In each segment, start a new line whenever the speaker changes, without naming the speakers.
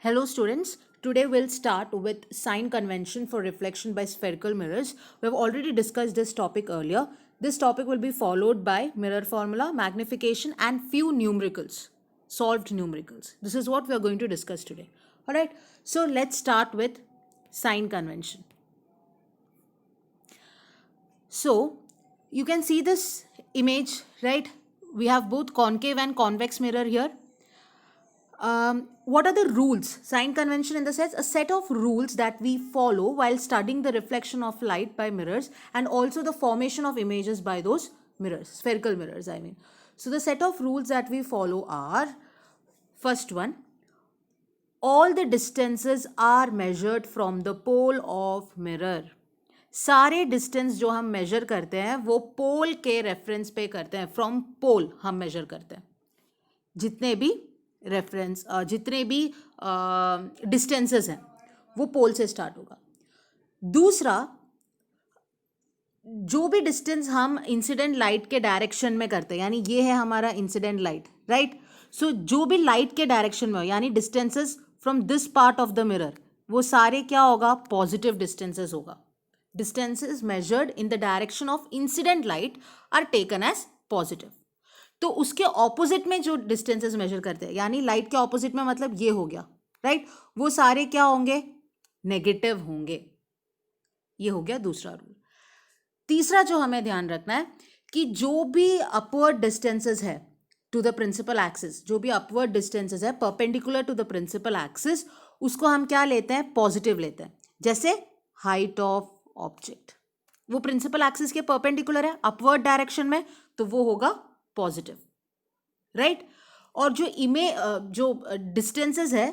Hello students, today we'll start with sign convention for reflection by spherical mirrors. We have already discussed this topic earlier. This topic will be followed by mirror formula, magnification and few numericals, solved numericals. This is what we are going to discuss today. Alright, so let's start with sign convention. So you can see this image, right? We have both concave and convex mirror here. What are the rules? Sign convention in the sense a set of rules that we follow while studying the reflection of light by mirrors and also the formation of images by those mirrors, spherical mirrors I mean. So the set of rules that we follow are, first one, all the distances are measured from the pole of mirror. सारे distance जो हम major करते हैं वो पोल के reference पे करते हैं. फ्रॉम पोल हम मेजर करते हैं जितने भी रेफरेंस जितने भी डिस्टेंसेस हैं वो पोल से स्टार्ट होगा. दूसरा, जो भी डिस्टेंस हम इंसिडेंट लाइट के डायरेक्शन में करते हैं, यानी ये है हमारा इंसिडेंट लाइट, राइट. सो जो भी लाइट के डायरेक्शन में हो, यानी distances from this part of the mirror, वो सारे क्या होगा? पॉजिटिव डिस्टेंसेस होगा. Distances measured in the direction of incident light are taken as positive. तो उसके ऑपोजिट में जो डिस्टेंसेस मेजर करते हैं, यानी लाइट के ऑपोजिट में मतलब ये हो गया, राइट, वो सारे क्या होंगे? नेगेटिव होंगे. ये हो गया दूसरा रूल. तीसरा जो हमें ध्यान रखना है कि जो भी अपवर्ड डिस्टेंसेस है टू द प्रिंसिपल एक्सिस, जो भी अपवर्ड डिस्टेंसेस है perpendicular to the principal axis, उसको हम क्या लेते हैं? पॉजिटिव लेते हैं. जैसे हाइट ऑफ ऑब्जेक्ट, वो प्रिंसिपल एक्सिस के परपेंडिकुलर है अपवर्ड डायरेक्शन में, तो वो होगा पॉजिटिव, राइट. और जो डिस्टेंसेस है,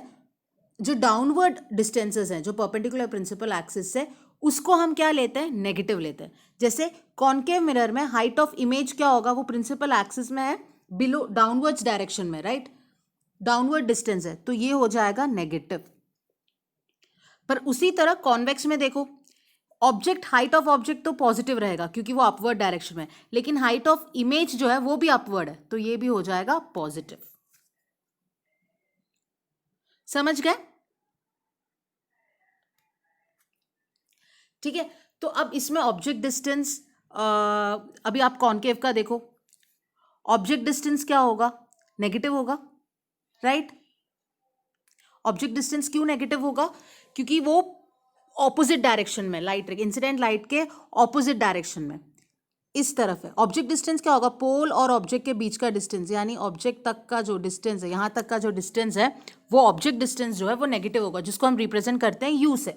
जो डाउनवर्ड डिस्टेंसेस हैं जो परपेंडिकुलर प्रिंसिपल एक्सिस से, उसको हम क्या लेते हैं? नेगेटिव लेते हैं. जैसे कॉन्केव मिरर में हाइट ऑफ इमेज क्या होगा? वो प्रिंसिपल एक्सिस में है, बिलो डाउनवर्ड्स डायरेक्शन में, राइट, डाउनवर्ड डिस्टेंस है, तो ये हो जाएगा नेगेटिव. पर उसी तरह कॉन्वेक्स में देखो, ऑब्जेक्ट, हाइट ऑफ ऑब्जेक्ट तो पॉजिटिव रहेगा क्योंकि वो अपवर्ड डायरेक्शन में, लेकिन हाइट ऑफ इमेज जो है वो भी अपवर्ड है, तो ये भी हो जाएगा पॉजिटिव. समझ गए? ठीक है. तो अब इसमें ऑब्जेक्ट डिस्टेंस, अभी आप कॉन्केव का देखो, ऑब्जेक्ट डिस्टेंस क्या होगा? नेगेटिव होगा, राइट. ऑब्जेक्ट डिस्टेंस क्यों नेगेटिव होगा? क्योंकि वो ऑपोजिट डायरेक्शन में, लाइट, इंसिडेंट लाइट के ऑपोजिट डायरेक्शन में इस तरफ है. ऑब्जेक्ट डिस्टेंस क्या होगा? पोल और ऑब्जेक्ट के बीच का डिस्टेंस, यानी ऑब्जेक्ट तक का जो डिस्टेंस है, यहाँ तक का जो डिस्टेंस है, वो ऑब्जेक्ट डिस्टेंस जो है वो नेगेटिव होगा, जिसको हम रिप्रेजेंट करते हैं यू से.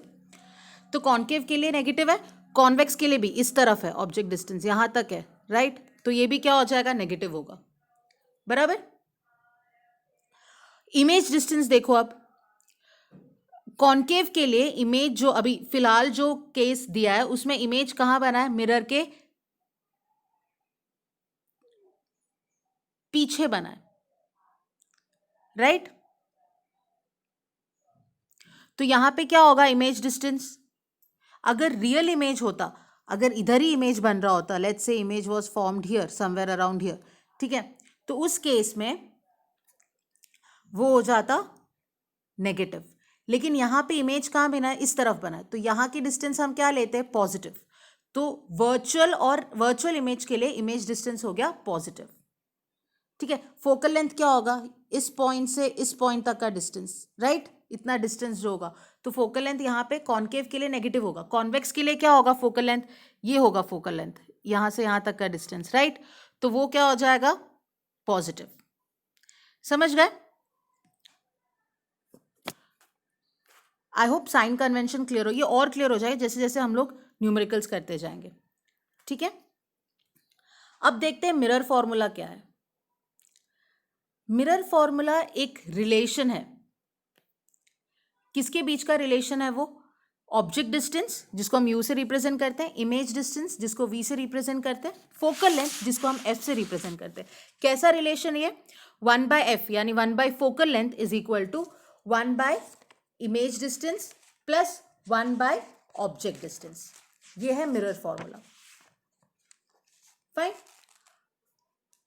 तो कॉन्केव के लिए नेगेटिव है, कॉन्वेक्स के लिए भी इस तरफ है ऑब्जेक्ट डिस्टेंस, यहाँ तक है, राइट. तो ये भी क्या हो जाएगा? नेगेटिव होगा, बराबर. इमेज डिस्टेंस देखो, अब कॉन्केव के लिए इमेज जो अभी फिलहाल जो केस दिया है उसमें इमेज कहाँ बना है? मिरर के पीछे बना है, राइट. तो यहां पे क्या होगा? Image distance. अगर रियल इमेज होता, अगर इधर ही इमेज बन रहा होता, let's say image was formed here, somewhere around here, ठीक है, तो उस केस में वो हो जाता नेगेटिव. लेकिन यहां पे इमेज कहाँ बना है? इस तरफ बना है, तो यहां की डिस्टेंस हम क्या लेते हैं? पॉजिटिव. तो वर्चुअल इमेज के लिए इमेज डिस्टेंस हो गया पॉजिटिव, ठीक है. फोकल लेंथ क्या होगा? इस पॉइंट से इस पॉइंट तक का डिस्टेंस, राइट, इतना डिस्टेंस जो होगा, तो फोकल लेंथ यहाँ पे कॉन्केव के लिए नेगेटिव होगा. कॉन्वेक्स के लिए क्या होगा? फोकल लेंथ, ये होगा फोकल लेंथ, यहाँ से यहाँ तक का डिस्टेंस, राइट. तो वो क्या हो जाएगा? पॉजिटिव. समझ गए? I hope sign convention clear हो. ये और क्लियर हो जाए जैसे जैसे हम लोग न्यूमेरिकल्स करते जाएंगे, ठीक है. अब देखते हैं मिरर फॉर्मूला क्या है. मिरर फॉर्मूला एक रिलेशन है. किसके बीच का रिलेशन है वो? ऑब्जेक्ट डिस्टेंस, जिसको हम यू से रिप्रेजेंट करते हैं, इमेज डिस्टेंस जिसको वी से रिप्रेजेंट करते हैं, फोकल लेंथ जिसको हम एफ से रिप्रेजेंट करते हैं. कैसा रिलेशन ये? 1/f यानी 1 focal length is equal to 1 image distance plus 1 object distance. ये है मिरर फॉर्मूला. फाइन,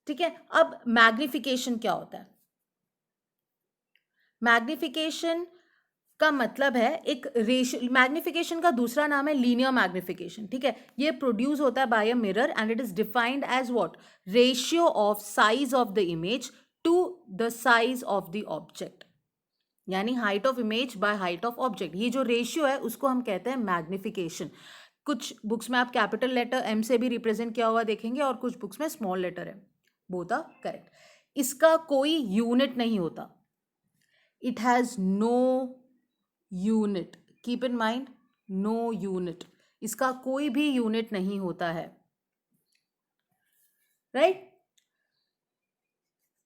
ठीक है. अब मैग्निफिकेशन क्या होता है? मैग्निफिकेशन का मतलब है एक रेशियो, मैग्निफिकेशन का दूसरा नाम है लीनियर मैग्निफिकेशन, ठीक है। ये प्रोड्यूस होता है by a mirror and it is defined as what, ratio of size of the image to the size of the object, यानी height of image by height of object. ये जो ratio है उसको हम कहते हैं मैग्निफिकेशन। कुछ बुक्स में आप कैपिटल लेटर एम से भी रिप्रेजेंट किया हुआ देखेंगे और कुछ बुक्स में स्मॉल लेटर है, बोथ आर करेक्ट। इसका कोई यूनिट नहीं होता, it has no unit, keep in mind, no unit, इसका कोई भी यूनिट नहीं होता है, राइट।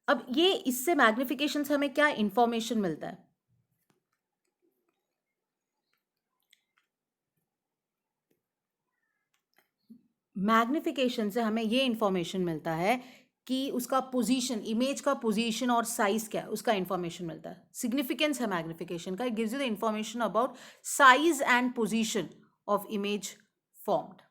अब ये इससे मैग्निफिकेशन से हमें क्या इंफॉर्मेशन मिलता है? मैग्निफिकेशन से हमें ये इंफॉर्मेशन मिलता है कि उसका पोजीशन, इमेज का पोजीशन और साइज क्या है उसका इंफॉर्मेशन मिलता है। सिग्निफिकेंस है मैग्निफिकेशन का, it gives you the information about size and position of image formed.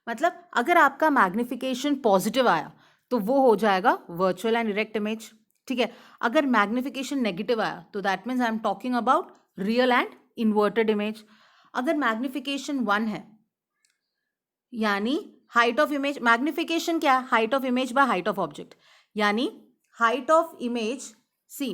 मतलब अगर आपका मैग्निफिकेशन पॉजिटिव आया तो वो हो जाएगा वर्चुअल एंड इरेक्ट इमेज, ठीक है। अगर मैग्निफिकेशन नेगेटिव आया तो that means I am talking about real and inverted image. अगर मैग्निफिकेशन 1 है यानी हाइट ऑफ इमेज, मैग्निफिकेशन क्या है, height of image by height of object, यानी height of image, see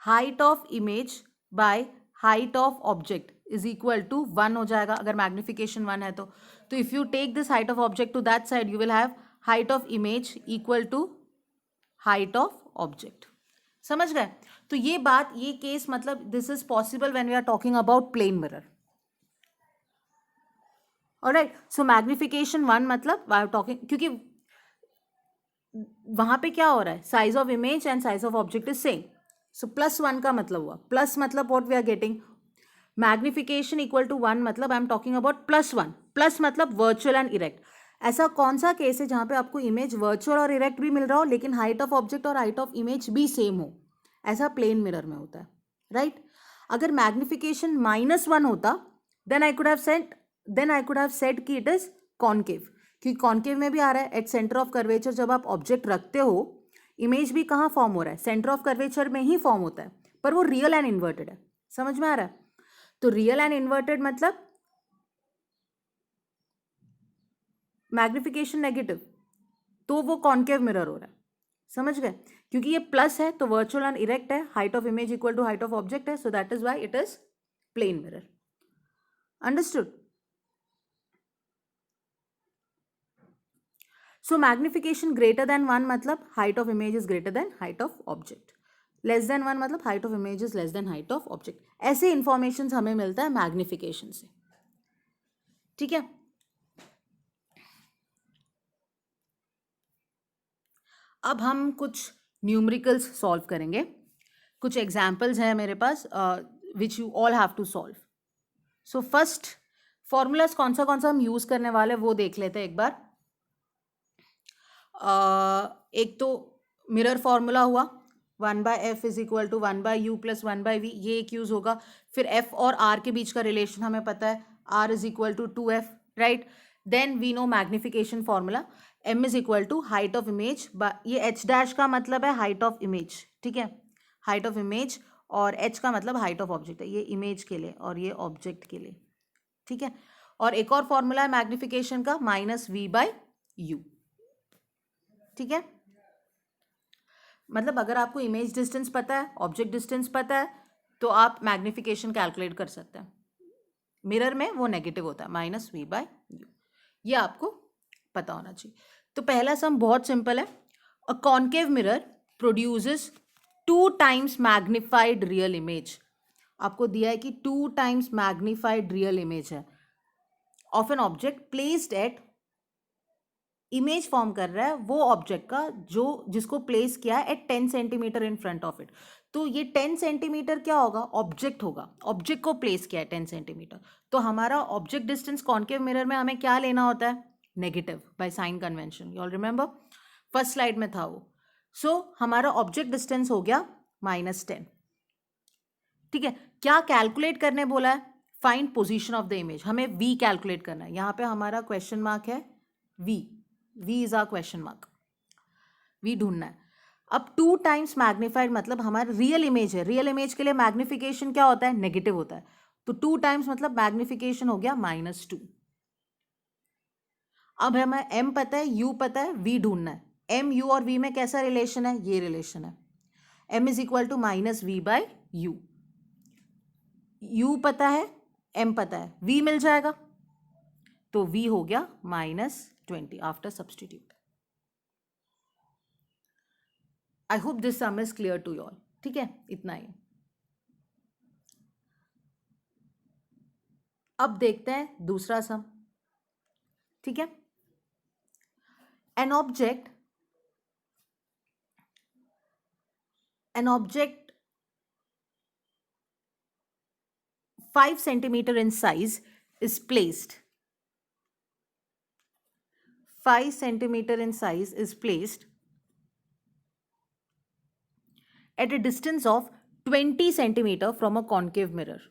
height of image by height of object is equal to 1 हो जाएगा अगर magnification 1 है तो if you take this height of object to that side you will have height of image equal to height of object. समझ गए? तो ये बात, ये केस, मतलब this is possible when we are talking about plane mirror. Alright, so magnification 1 मतलब we are talking, क्योंकि वहां पे क्या हो रहा है, size of image and size of object is same, so +1 का मतलब हुआ, प्लस मतलब what we are getting, magnification equal to 1 मतलब I am talking about +1, plus मतलब वर्चुअल एंड इरेक्ट। ऐसा कौन सा केस है जहां पे आपको इमेज वर्चुअल और इरेक्ट भी मिल रहा हो लेकिन हाइट ऑफ ऑब्जेक्ट और हाइट ऑफ इमेज भी सेम हो? ऐसा प्लेन मिरर में होता है, राइट। अगर मैग्निफिकेशन -1 होता then I could have said कि इट इज कॉन्केव, क्योंकि कॉन्केव में भी आ रहा है एट सेंटर ऑफ कर्वेचर। जब आप ऑब्जेक्ट रखते हो, इमेज भी कहाँ फॉर्म हो रहा है, सेंटर ऑफ कर्वेचर में ही फॉर्म होता है, पर वो रियल एंड इन्वर्टेड है। समझ में आ रहा है? तो रियल एंड इन्वर्टेड मतलब मैग्निफिकेशन नेगेटिव, तो वो कॉन्केव मिरर हो रहा है। समझ गए? क्योंकि ये प्लस है तो वर्चुअल एंड इरेक्ट है, height of image equal to height of object है, so that is why it is plane mirror. Understood? So magnification greater than 1 मतलब height of image is greater than height of object, less than 1 मतलब height of image is less than height of object. ऐसे information हमें मिलता है magnification से, ठीक है। अब हम कुछ न्यूमेरिकल्स सॉल्व करेंगे, कुछ एग्जाम्पल्स हैं मेरे पास which you all have to solve. So first formulas कौन सा हम यूज करने वाले वो देख लेते हैं एक बार। एक तो मिरर फॉर्मूला हुआ 1/f is equal to 1/u plus 1/v, ये एक यूज होगा। फिर f और r के बीच का रिलेशन हमें पता है, r is equal to 2f, right. Then we know magnification formula, m is equal to height of image, ये h डैश का मतलब है हाइट ऑफ इमेज, ठीक है, हाइट ऑफ इमेज, और h का मतलब हाइट ऑफ ऑब्जेक्ट है, ये इमेज के लिए और ये ऑब्जेक्ट के लिए, ठीक है। और एक और फॉर्मूला है मैग्निफिकेशन का -v/u, ठीक है। मतलब अगर आपको इमेज डिस्टेंस पता है, ऑब्जेक्ट डिस्टेंस पता है, तो आप मैग्निफिकेशन कैलकुलेट कर सकते हैं। मिरर में वो नेगेटिव होता है -v/u, ये आपको पता होना चाहिए। तो पहला सम बहुत सिंपल है, अ concave mirror produces 2 times magnified real image. आपको दिया है कि 2 टाइम्स मैग्निफाइड रियल इमेज है of an object placed at, image form कर रहा है वो ऑब्जेक्ट का जो जिसको प्लेस किया है at 10 centimeter in front of it. तो ये 10 सेंटीमीटर क्या होगा, ऑब्जेक्ट होगा, ऑब्जेक्ट को प्लेस किया है 10 सेंटीमीटर। तो हमारा ऑब्जेक्ट डिस्टेंस कॉन्केव मिरर में हमें क्या लेना होता है, negative by sine convention, you all remember first slide में था वो। सो हमारा ऑब्जेक्ट डिस्टेंस हो गया -10, ठीक है। क्या कैलकुलेट करने बोला है, find position of the image, हमें v कैलकुलेट करना है। यहाँ पे हमारा क्वेश्चन मार्क है v is our question mark, v ढूंढना है। अब 2 टाइम्स मैग्नीफाइड मतलब हमारा रियल इमेज है, रियल इमेज के लिए मैग्निफिकेशन क्या होता है, नेगेटिव होता है, तो 2 टाइम्स मतलब मैग्निफिकेशन हो गया -2। अब हमें m पता है, u पता है, v ढूंढना है। m u और v में कैसा रिलेशन है, ये रिलेशन है, m is equal to -v/u। u पता है, m पता है, v मिल जाएगा, तो v हो गया -20 after substitute. I hope this sum is clear to you all. ठीक है, इतना ही। अब देखते हैं दूसरा सम। ठीक है, an object 5 centimeter in size is placed 5 centimeter in size is placed at a distance of 20 centimeter from a concave mirror।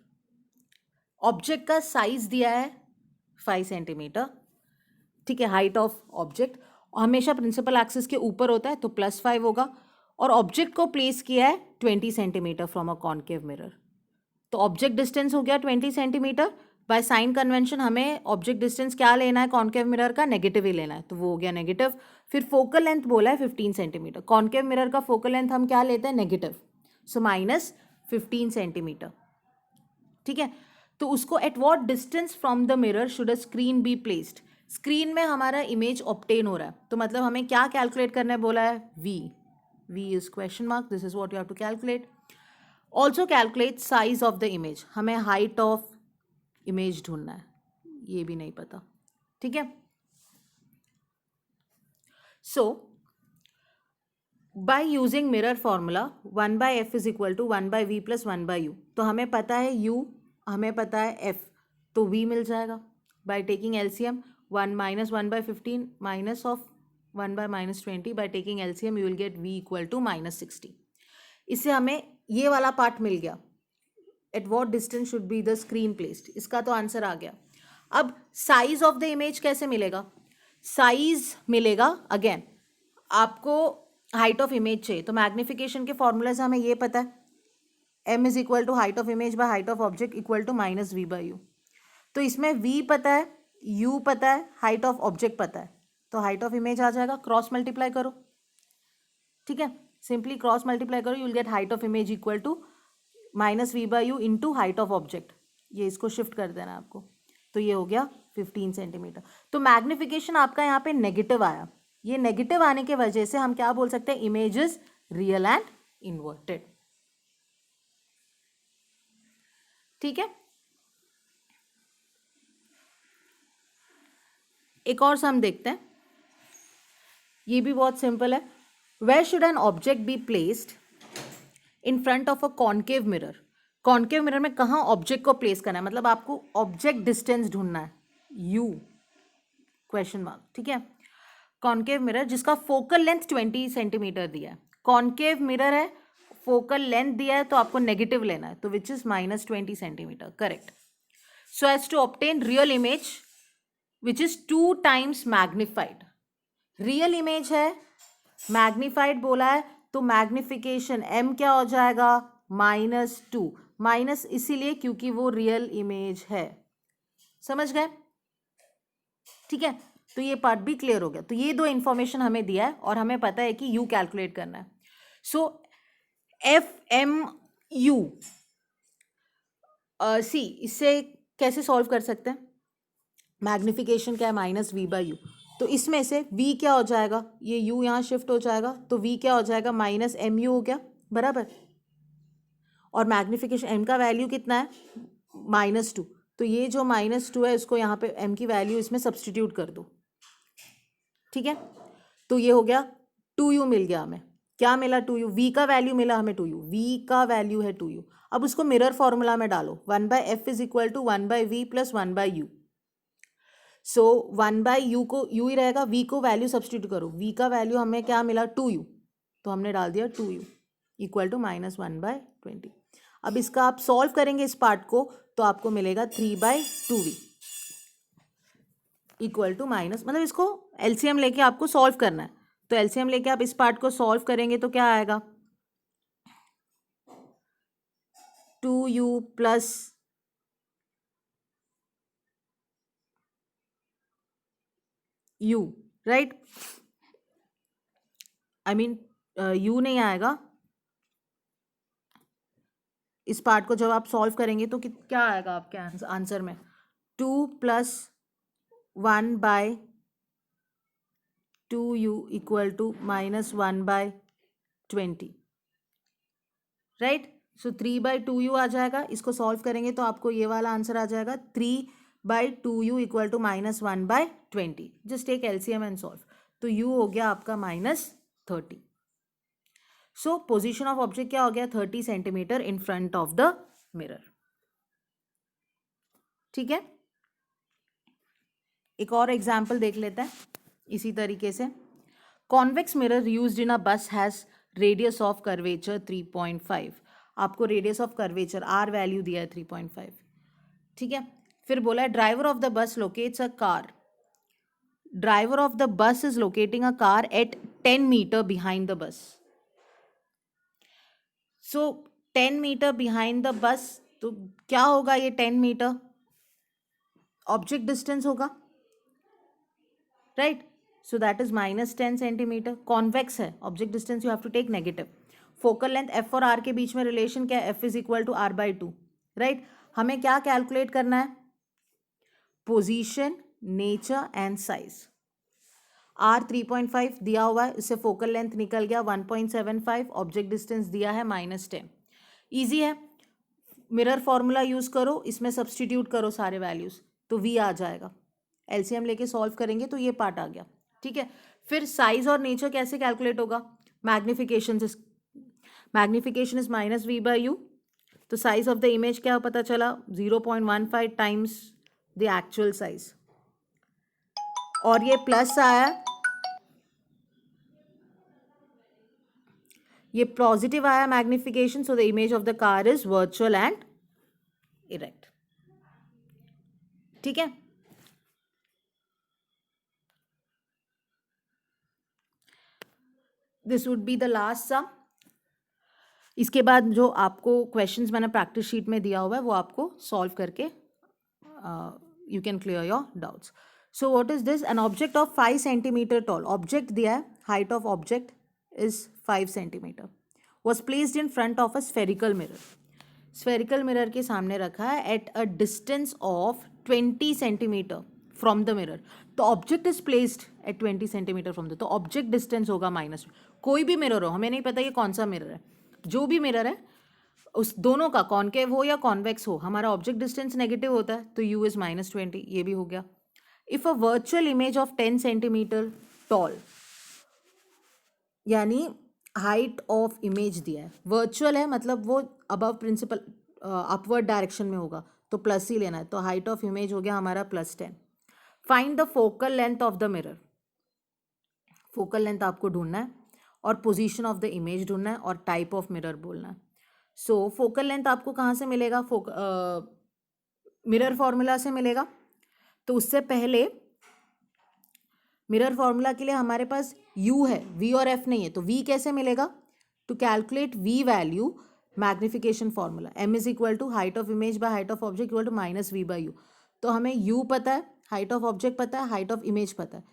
Object का साइज दिया है 5 सेंटीमीटर, ठीक है, हाइट ऑफ ऑब्जेक्ट हमेशा प्रिंसिपल एक्सिस के ऊपर होता है तो +5 होगा, और ऑब्जेक्ट को प्लेस किया है 20 centimetre from a concave mirror, तो ऑब्जेक्ट डिस्टेंस हो गया 20 सेंटीमीटर। बाय साइन कन्वेंशन हमें ऑब्जेक्ट डिस्टेंस क्या लेना है कॉन्केव मिरर का, नेगेटिव ही लेना है, तो वो हो गया नेगेटिव। फिर फोकल लेंथ बोला है 15 सेंटीमीटर, कॉन्केव मिरर का फोकल लेंथ हम क्या लेते हैं, नेगेटिव, सो -15 सेंटीमीटर। ठीक है, तो उसको at what distance from the mirror should a screen be placed, screen में हमारा इमेज ऑब्टेन हो रहा है, तो मतलब हमें क्या कैलकुलेट करना है बोला है, v is question mark, this is what you have to calculate. Also calculate size of the image, हमें हाइट ऑफ इमेज ढूंढना है, ये भी नहीं पता। ठीक है, so by using mirror formula 1/f is equal to 1/v plus 1/u, तो हमें पता है u, हमें पता है f, तो v मिल जाएगा। By taking LCM 1 - 1/15 minus of 1/-20, by taking LCM you will get v equal to -60। इससे हमें ये वाला पार्ट मिल गया, at what distance should be the screen placed, इसका तो आंसर आ गया। अब साइज ऑफ द इमेज कैसे मिलेगा, साइज मिलेगा अगेन, आपको हाइट ऑफ इमेज चाहिए, तो मैग्निफिकेशन के फॉर्मूला से हमें ये पता है, m is equal to height of image by height of object equal to -v/u, तो इसमें v पता है, u पता है, हाइट ऑफ ऑब्जेक्ट पता है, तो हाइट ऑफ इमेज आ जाएगा, क्रॉस मल्टीप्लाई करो। ठीक है, सिंपली क्रॉस मल्टीप्लाई करो, you will get height of image equal to -v/u into height of object, ये इसको शिफ्ट कर देना आपको, तो ये हो गया 15 सेंटीमीटर। तो मैग्निफिकेशन आपका यहाँ पे नेगेटिव आया, ये नेगेटिव आने के वजह से हम क्या बोल सकते हैं, image is real and inverted. ठीक है, एक और सम देखते हैं, ये भी बहुत सिंपल है। Where should an object be placed in front of a concave mirror, concave mirror में कहाँ ऑब्जेक्ट को प्लेस करना है, मतलब आपको ऑब्जेक्ट डिस्टेंस ढूंढना है, u क्वेश्चन मार्क। ठीक है, कॉन्केव मिरर जिसका फोकल लेंथ 20 सेंटीमीटर दिया है, कॉन्केव मिरर है, फोकल लेंथ दिया है, तो आपको नेगेटिव लेना है, तो which is -20 centimeter, correct. So as to obtain real image which is 2 times magnified, real image है, मैग्निफाइड बोला है, तो मैग्निफिकेशन m क्या हो जाएगा, -2, माइनस इसीलिए क्योंकि वो रियल इमेज है, समझ गए। ठीक है, तो ये पार्ट भी क्लियर हो गया, तो ये 2 इंफॉर्मेशन हमें दिया है और हमें पता है कि u कैलकुलेट करना है। सो FMU सी, इससे कैसे सॉल्व कर सकते हैं, मैग्निफिकेशन क्या है, -v/u, तो इसमें से v क्या हो जाएगा, ये u यहाँ शिफ्ट हो जाएगा, तो v क्या हो जाएगा, -mu हो गया, बराबर, और मैग्निफिकेशन m का वैल्यू कितना है, -2, तो ये जो -2 है इसको यहाँ पे m की वैल्यू इसमें सब्सटीट्यूट कर दो। ठीक है, तो ये हो गया 2u मिल गया हमें, क्या मिला, 2u, v का वैल्यू मिला हमें 2u, v का वैल्यू है 2u। अब उसको मिरर फॉर्मूला में डालो, 1/f is equal to 1/v plus 1/u, so 1/u को u ही रहेगा, v को वैल्यू सब्सटीट्यूट करो, v का वैल्यू हमें क्या मिला 2u, तो हमने डाल दिया 2u इक्वल टू -1/20। अब इसका आप सॉल्व करेंगे इस पार्ट को, तो आपको मिलेगा 3/2v इक्वल टू माइनस, मतलब इसको एलसीएम लेके आपको सॉल्व करना है, तो एलसीएम लेके आप इस पार्ट को सॉल्व करेंगे तो क्या आएगा, 2u plus u, right, I mean u नहीं आएगा, इस पार्ट को जब आप सॉल्व करेंगे तो क्या आएगा आपके आंसर में, 2 plus 1 by 2u equal to -1/20, right. So 3/2u आ जाएगा, इसको सॉल्व करेंगे तो आपको ये वाला आंसर आ जाएगा 3/2u equal to -1/20। Just take LCM and solve, तो u हो गया आपका -30। सो पोजीशन ऑफ ऑब्जेक्ट क्या हो गया, 30 centimetre in front of the mirror. ठीक है, एक और एग्जाम्पल देख लेते हैं इसी तरीके से। Convex mirror used in a bus has radius of curvature 3.5। आपको radius of curvature R value दिया है 3.5। ठीक है, फिर बोला है driver of the bus locates a car, driver of the bus is locating a car at 10 meter behind the bus. So 10 meter behind the बस, तो क्या होगा ये 10 मीटर, ऑब्जेक्ट डिस्टेंस होगा, right. So that is -10 centimetre. Convex है, object distance you have to take negative. Focal length F और R के बीच में रिलेशन क्या है, F is equal to r/2, right. हमें क्या कैलकुलेट करना है, position, nature and size. r 3.5 दिया हुआ है, इससे फोकल लेंथ निकल गया 1.75, ऑब्जेक्ट डिस्टेंस दिया है -10। ईजी है, मिरर फॉर्मूला यूज करो, इसमें सब्सटीट्यूट करो सारे वैल्यूज, तो v आ जाएगा। एलसीएम लेके सॉल्व करेंगे तो ये पार्ट आ गया। ठीक है, फिर साइज और नेचर कैसे कैलकुलेट होगा, मैग्निफिकेशन इज -v/u, तो साइज ऑफ द इमेज क्या पता चला, 0.15 टाइम्स द एक्चुअल साइज, और ये प्लस आया, ये पॉजिटिव आया magnification, so the image of the car is virtual and erect. ठीक है, this would be the last sum. इसके बाद जो आपको क्वेश्चंस मैंने प्रैक्टिस शीट में दिया हुआ है वो आपको सॉल्व करके you can clear your doubts. So what is this, an object of 5 centimetre tall, object दिया है, height of object is 5 centimetre, was placed in front of a spherical mirror, spherical mirror के सामने रखा है at a distance of 20 centimetre from the mirror. तो object is placed at 20 centimetre from the, तो object distance होगा minus, कोई भी mirror हो, हमें नहीं पता ये कौन सा मिरर है, जो भी मिरर है उस दोनों का, कॉन्केव हो या कॉन्वेक्स हो, हमारा ऑब्जेक्ट डिस्टेंस नेगेटिव होता है, तो u इज -20, ये भी हो गया। If a virtual image of 10 centimetre toll, यानी हाइट ऑफ इमेज दिया है, वर्चुअल है मतलब वो अबव प्रिंसिपल अपवर्ड डायरेक्शन में होगा, तो प्लस ही लेना है, तो हाइट ऑफ इमेज हो गया हमारा +10। Find the focal length of the mirror, focal length आपको ढूंढना है, और पोजीशन ऑफ द इमेज ढूंढना है, और टाइप ऑफ मिरर बोलना है। सो फोकल लेंथ आपको कहाँ से मिलेगा, मिरर फॉर्मूला से मिलेगा। तो उससे पहले मिरर फॉर्मूला के लिए हमारे पास u है, v और f नहीं है, तो v कैसे मिलेगा, to calculate v value, magnification formula, m is equal to height of image by height of object equal to -v/u। तो हमें u पता है, हाइट ऑफ ऑब्जेक्ट पता है, हाइट ऑफ इमेज पता है,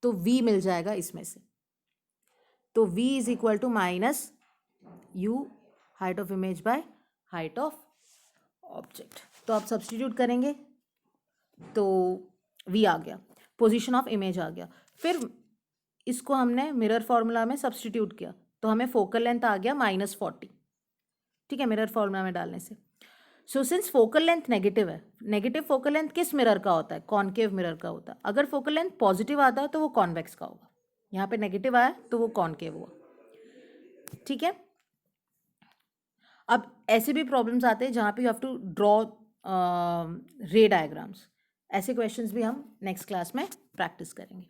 तो v मिल जाएगा इसमें से, तो v is equal to -u height of image by height of object. तो आप सब्सटीट्यूट करेंगे तो v आ गया, पोजीशन ऑफ इमेज आ गया, फिर इसको हमने मिरर फॉर्मूला में सब्सटीट्यूट किया, तो हमें फोकल लेंथ आ गया -40। ठीक है, मिरर फॉर्मूला में डालने से। So since focal length negative है, नेगेटिव फोकल लेंथ किस मिरर का होता है, कॉन्केव मिरर का होता है। अगर फोकल लेंथ पॉजिटिव आता है तो वो कॉन्वेक्स का होगा, यहाँ पे नेगेटिव आया तो वो कॉन्केव हुआ। ठीक है, अब ऐसे भी प्रॉब्लम्स आते हैं जहाँ पे you have to draw ray diagrams, ऐसे क्वेश्चंस भी हम नेक्स्ट क्लास में प्रैक्टिस करेंगे।